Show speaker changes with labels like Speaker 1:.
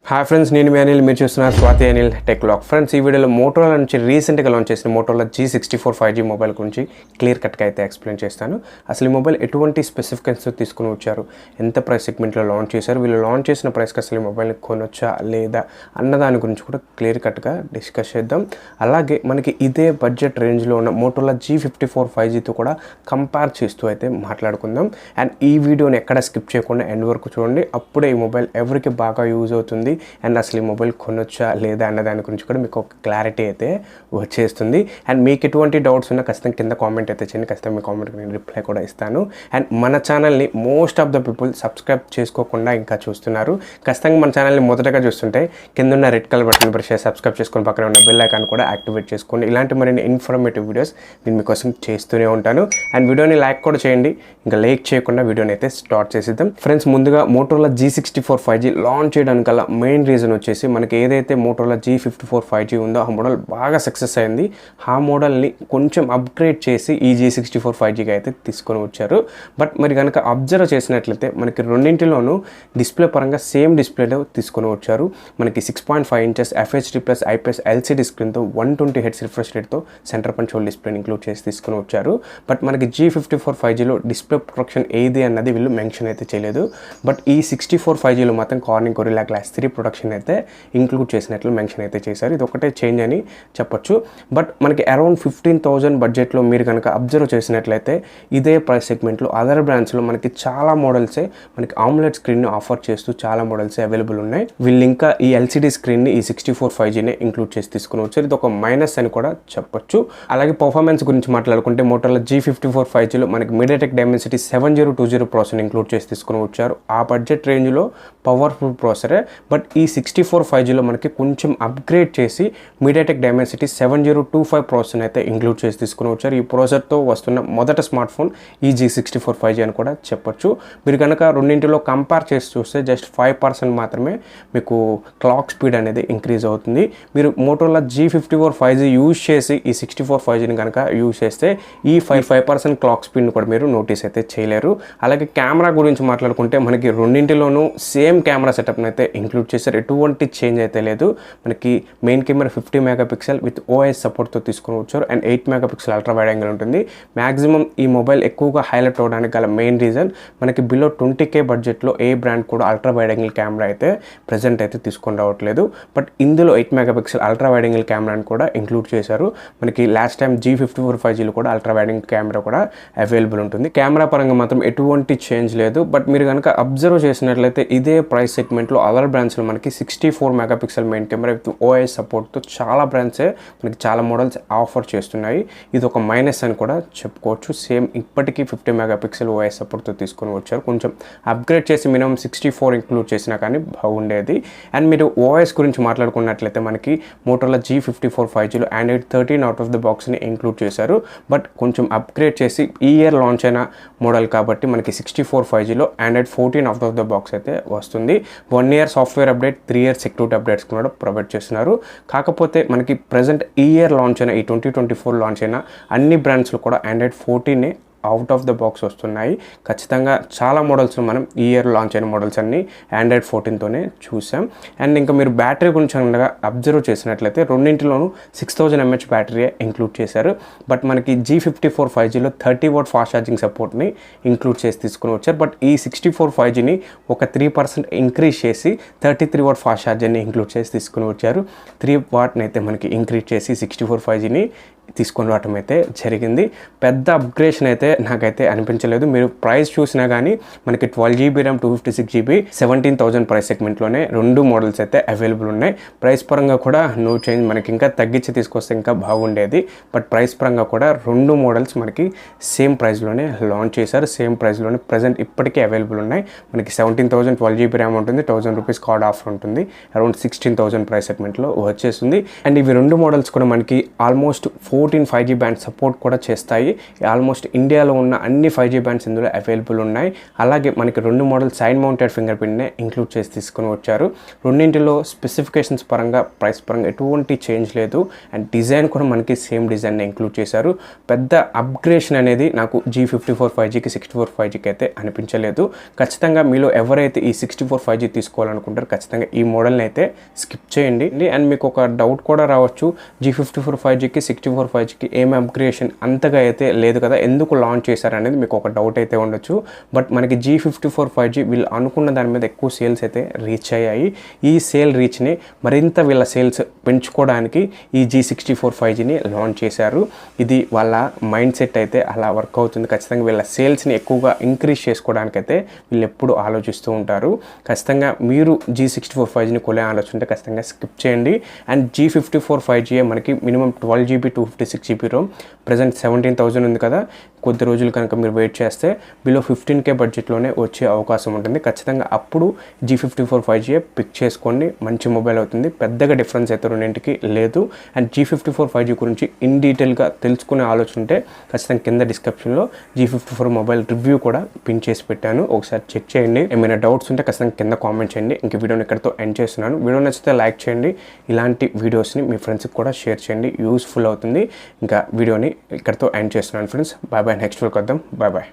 Speaker 1: Hi friends, నేను మీ అనిల్. మీరు చూస్తున్నారు Swathi Anil tech lock. Friends, ఈ వీడియోలో మోటోరోలా నుంచి రీసెంట్గా లాంచ్ చేసిన మోటోరోలా G64 5G మొబైల్ గురించి క్లియర్ కట్గా అయితే ఎక్స్ప్లెయిన్ చేస్తాను. అసలు ఈ మొబైల్ ఎటువంటి స్పెసిఫికేషన్స్ తీసుకుని వచ్చారు, ఎంత ప్రైస్ సెగ్మెంట్లో లాంచ్ చేశారు, వీళ్ళు లాంచ్ చేసిన ప్రైస్కి అసలు ఈ మొబైల్ని కొనొచ్చా లేదా అన్న దాని గురించి కూడా క్లియర్ కట్గా డిస్కస్ చేద్దాం. అలాగే మనకి ఇదే బడ్జెట్ రేంజ్లో ఉన్న మోటోరోలా G54 5Gతో కూడా కంపేర్ చేస్తూ అయితే మాట్లాడుకుందాం. అండ్ ఈ వీడియోని ఎక్కడ స్కిప్ చేయకుండా ఎండ్ వరకు చూడండి. అప్పుడే ఈ మొబైల్ ఎవరికి బాగా యూజ్ అవుతుంది అండ్ అసలు ఈ మొబైల్ కొనొచ్చా లేదా అన్న దాని గురించి కూడా మీకు ఒక క్లారిటీ అయితే వచ్చేస్తుంది. అండ్ మీకు ఎటువంటి డౌట్స్ ఉన్నా ఖచ్చితంగా కింద కామెంట్ అయితే చేయండి. ఖచ్చితంగా మీ కామెంట్కి నేను రిప్లై కూడా ఇస్తాను. అండ్ మన ఛానల్ని most of the people subscribe చేసుకోకుండా ఇంకా చూస్తున్నారు. ఖచ్చితంగా మన ఛానల్ని మొదటగా చూస్తుంటే కింద ఉన్న రెడ్ కలర్ బటన్ ప్రెస్ చేసి సబ్స్క్రైబ్ చేసుకొని పక్కన ఉన్న బెల్ ఐకాన్ కూడా యాక్టివేట్ చేసుకోండి. ఇలాంటి మరిన్ని ఇన్ఫర్మేటివ్ వీడియోస్ నేను మీకోసం చేస్తూనే ఉంటాను. అండ్ వీడియోని లైక్ కూడా చేయండి. ఇంకా లైక్ చేయకుండా వీడియోని అయితే స్టార్ట్ చేసేద్దాం. ఫ్రెండ్స్, ముందుగా మోటోరోలా G64 5G లాంచ్ చేయడానికల్లా మెయిన్ రీజన్ వచ్చేసి మనకి ఏదైతే మోటోరోలా G54 5G ఉందో ఆ మోడల్ బాగా సక్సెస్ అయింది. ఆ మోడల్ని కొంచెం అప్గ్రేడ్ చేసి ఈ G64 5Gకి అయితే తీసుకొని వచ్చారు. బట్ మరి కనుక అబ్జర్వ్ చేసినట్లయితే మనకి రెండింటిలోనూ డిస్ప్లే పరంగా సేమ్ డిస్ప్లేలో తీసుకొని వచ్చారు. మనకి 6.5 ఇంచెస్ FHD+ IPS LCD స్క్రీన్తో 120 Hz రిఫ్రెష్ రేట్తో సెంటర్ పంచోల్ డిస్ప్లేని ఇంక్లూడ్ చేసి తీసుకొని వచ్చారు. బట్ మనకి G54 5Gలో డిస్ప్లే ప్రొటెక్షన్ ఏది అన్నది వీళ్ళు మెన్షన్ అయితే చేయలేదు. బట్ ఈ 64 5Gలో మాత్రం కార్నింగ్ గొరిల్లా గ్లాస్ 3 ప్రొడక్షన్ అయితే ఇంక్లూడ్ చేసినట్లు మెన్షన్ అయితే చేశారు. ఇది ఒకటే చేంజ్ అని చెప్పొచ్చు. బట్ మనకి అరౌండ్ 15,000 బడ్జెట్లో మీరు కనుక అబ్జర్వ్ చేసినట్లయితే ఇదే ప్రైస్ సెగ్మెంట్లో అదర్ బ్రాండ్స్లో మనకి చాలా మోడల్సే మనకి ఆమ్లెట్ స్క్రీన్ని ఆఫర్ చేస్తూ చాలా మోడల్సే అవైలబుల్ ఉన్నాయి. వీళ్ళు ఇంకా ఈ LCD స్క్రీన్ని ఈ 64 5Gనే ఇంక్లూడ్ చేసి తీసుకుని వచ్చారు. ఇది ఒక మైనస్ అని కూడా చెప్పొచ్చు. అలాగే పర్ఫార్మెన్స్ గురించి మాట్లాడుకుంటే మోటోరోలా G54 5Gలో మనకి మీడియాటెక్ డైమెన్సిటీ 7020 ప్రాసెసర్ ఇంక్లూడ్ చేసి తీసుకుని వచ్చారు. ఆ బడ్జెట్ రేంజ్లో పవర్ఫుల్ ప్రాసెసరే. బట్ ఈ 64 5Gలో మనకి కొంచెం అప్గ్రేడ్ చేసి మీడియాటెక్ డైమెన్సిటీ 7025 ప్రాసెసర్ అయితే ఇంక్లూడ్ చేసి తీసుకుని వచ్చారు. ఈ ప్రాసెసర్తో వస్తున్న మొదటి స్మార్ట్ ఫోన్ ఈ G64 5G అని కూడా చెప్పొచ్చు. మీరు కనుక రెండింటిలో కంపేర్ చేసి చూస్తే జస్ట్ 5% మాత్రమే మీకు క్లాక్ స్పీడ్ అనేది ఇంక్రీజ్ అవుతుంది. మీరు మోటోరోలా G54 5G యూజ్ చేసి ఈ 64 5Gని కనుక యూజ్ చేస్తే ఈ 5% క్లాక్ స్పీడ్ని కూడా మీరు నోటీస్ అయితే చేయలేరు. అలాగే కెమెరా గురించి మాట్లాడుకుంటే మనకి రెండింటిలోనూ సేమ్ కెమెరా సెటప్ని అయితే ఇంక్లూడ్ చేశారు. ఎటువంటి చేంజ్ అయితే లేదు. మనకి main camera 50 megapixel with OIS సపోర్ట్తో తీసుకొని వచ్చారు. And 8 megapixel ultra wide angle ఉంటుంది. మ్యాక్సిమం ఈ మొబైల్ ఎక్కువగా హైలైట్ అవడానికి గల మెయిన్ రీజన్ మనకి బిలో 20K బడ్జెట్లో ఏ బ్రాండ్ కూడా అల్ట్రా వైడ్ యాంగిల్ కెమెరా అయితే ప్రెజెంట్ అయితే తీసుకొని రావట్లేదు. బట్ ఇందులో 8 మెగాపిక్సెల్ అల్ట్రా వైడ్ యాంగిల్ కెమెరాని కూడా ఇంక్లూడ్ చేశారు. మనకి లాస్ట్ టైం G54 5Gలో కూడా అల్ట్రా వైడ్ యాంగిల్ కెమెరా కూడా అవైలబుల్ ఉంటుంది. కెమెరా పరంగా మాత్రం ఎటువంటి చేంజ్ లేదు. బట్ మీరు కనుక అబ్జర్వ్ చేసినట్లయితే ఇదే ప్రైస్ సెగ్మెంట్లో అదర్ బ్రాండ్స్లో మనకి 64 megapixel main camera with OIS సపోర్ట్తో చాలా బ్రాండ్సే మనకి చాలా మోడల్స్ ఆఫర్ చేస్తున్నాయి. ఇది ఒక మైనస్ అని కూడా చెప్పుకోవచ్చు. సేమ్ ఇప్పటికీ 50 మెగాపిక్సెల్ OIS సపోర్ట్తో తీసుకొని వచ్చారు. కొంచెం అప్గ్రేడ్ చేసి మినిమం 64 ఇంక్లూడ్ చేసినా కానీ బాగుండేది. అండ్ మీరు OIS గురించి మాట్లాడుకున్నట్లయితే మనకి మోటోరోలా G54 5Gలో Android 13 అవుట్ ఆఫ్ ద బాక్స్ని ఇంక్లూడ్ చేశారు. బట్ కొంచెం అప్గ్రేడ్ చేసి ఈ ఇయర్ లాంచ్ అయిన మోడల్ కాబట్టి మనకి 64 5Gలో Android 14 out of the box అయితే వస్తుంది. 1 year software update, 3 year security updates కూడా ప్రొవైడ్ చేస్తున్నారు. కాకపోతే మనకి ప్రజెంట్ ఈ ఇయర్ లాంచ్ అయిన ఈ 2024 లాంచ్ అయిన అన్ని బ్రాండ్స్లో కూడా Android 14 out of the box వస్తున్నాయి. ఖచ్చితంగా చాలా మోడల్స్ మనం ఈ ఇయర్ లాంచ్ అయిన మోడల్స్ అన్ని Android 14తోనే చూసాం. అండ్ ఇంకా మీరు బ్యాటరీ గురించి అనగా అబ్జర్వ్ చేసినట్లయితే రెండింటిలోనూ 6000 mAh బ్యాటరీ ఇంక్లూడ్ చేశారు. బట్ మనకి G54 5Gలో 30W ఫాస్ట్ ఛార్జింగ్ సపోర్ట్ని ఇంక్లూడ్ చేసి తీసుకుని వచ్చారు. బట్ ఈ 64 5Gని ఒక 3% ఇంక్రీజ్ చేసి 33W ఫాస్ట్ ఛార్జర్ని ఇంక్లూడ్ చేసి తీసుకుని వచ్చారు. 3W అయితే మనకి ఇంక్రీజ్ చేసి 64 5Gని తీసుకొని రావటం అయితే జరిగింది. పెద్ద అప్గ్రేషన్ అయితే నాకైతే అనిపించలేదు. మీరు ప్రైస్ చూసినా కానీ మనకి 12GB RAM 256GB 17,000 ప్రైస్ సెగ్మెంట్లోనే రెండు మోడల్స్ అయితే అవైలబుల్ ఉన్నాయి. ప్రైస్ పరంగా కూడా నో చేంజ్. మనకి ఇంకా తగ్గించి తీసుకొస్తే ఇంకా బాగుండేది. బట్ ప్రైస్ పరంగా కూడా రెండు మోడల్స్ మనకి సేమ్ ప్రైస్లోనే లాంచ్ చేశారు. సేమ్ ప్రైస్లోనే ప్రజెంట్ ఇప్పటికీ అవైలబుల్ ఉన్నాయి. మనకి 17,000 12GB RAM ఉంటుంది. 1000 రూపీస్ కార్డ్ ఆఫర్ ఉంటుంది. అరౌండ్ 16,000 ప్రైస్ సెగ్మెంట్లో వచ్చేస్తుంది. అండ్ ఇవి రెండు మోడల్స్ కూడా మనకి ఆల్మోస్ట్ 14 5G బ్యాండ్ సపోర్ట్ కూడా చేస్తాయి. ఆల్మోస్ట్ ఇండియా ఇండియాలో ఉన్న అన్ని 5G బ్యాండ్స్ ఇందులో అవైలబుల్ ఉన్నాయి. అలాగే మనకి 2 మోడల్ సైడ్ మౌంటెడ్ ఫింగర్ ప్రింట్నే ఇంక్లూడ్ చేసి తీసుకొని వచ్చారు. రెండింటిలో స్పెసిఫికేషన్స్ పరంగా ప్రైస్ పరంగా ఎటువంటి చేంజ్ లేదు. అండ్ డిజైన్ కూడా మనకి సేమ్ డిజైన్ ఇంక్లూడ్ చేశారు. పెద్ద అప్గ్రేషన్ అనేది నాకు G54 5Gకి 64 5Gకి అయితే అనిపించలేదు. ఖచ్చితంగా మీలో ఎవరైతే ఈ 64 5G తీసుకోవాలనుకుంటారో ఖచ్చితంగా ఈ మోడల్ని అయితే స్కిప్ చేయండి. అండ్ మీకు ఒక డౌట్ కూడా రావచ్చు, G54 5Gకి 64 5Gకి ఏం అప్గ్రేషన్ అంతగా అయితే లేదు కదా, ఎందుకు లాంచ్ చేశారనేది మీకు ఒక డౌట్ అయితే ఉండొచ్చు. బట్ మనకి G54 5G వీళ్ళు అనుకున్న దాని మీద ఎక్కువ సేల్స్ అయితే రీచ్ అయ్యాయి. ఈ సేల్ రీచ్ని మరింత వీళ్ళ సేల్స్ పెంచుకోవడానికి ఈ G64 5Gని లాంచ్ చేశారు. ఇది వాళ్ళ మైండ్ సెట్ అయితే అలా వర్క్ అవుతుంది. ఖచ్చితంగా వీళ్ళ సేల్స్ని ఎక్కువగా ఇంక్రీజ్ చేసుకోవడానికైతే వీళ్ళు ఎప్పుడు ఆలోచిస్తూ ఉంటారు. ఖచ్చితంగా మీరు G64 5Gని కొనే ఆలోచన ఉంటే ఖచ్చితంగా స్కిప్ చేయండి. అండ్ G54 5G మనకి minimum 12GB 256GB Rome, present 17,000 ఉంది కదా, కొద్ది రోజులు కనుక మీరు వెయిట్ చేస్తే బిలో 15K బడ్జెట్లోనే వచ్చే అవకాశం ఉంటుంది. ఖచ్చితంగా అప్పుడు G54 5G పిక్ చేసుకోండి, మంచి మొబైల్ అవుతుంది. పెద్దగా డిఫరెన్స్ అయితే రెండింటికి లేదు. అండ్ G54 5G గురించి ఇన్ డీటెయిల్గా తెలుసుకునే ఆలోచన ఉంటే ఖచ్చితంగా కింద డిస్క్రిప్షన్లో G54 మొబైల్ రివ్యూ కూడా పిన్ చేసి పెట్టాను, ఒకసారి చెక్ చేయండి. ఏమైనా డౌట్స్ ఉంటే ఖచ్చితంగా కింద కామెంట్ చేయండి. ఇంక వీడియోని ఇక్కడితో ఎండ్ చేస్తున్నాను. వీడియో నచ్చితే లైక్ చేయండి, ఇలాంటి వీడియోస్ని మీ ఫ్రెండ్స్కి కూడా షేర్ చేయండి, యూస్ఫుల్ అవుతుంది. ఇంకా వీడియోని ఇక్కడితో ఎండ్ చేస్తున్నాను friends. Bye bye, next week వద్దాం. Bye bye.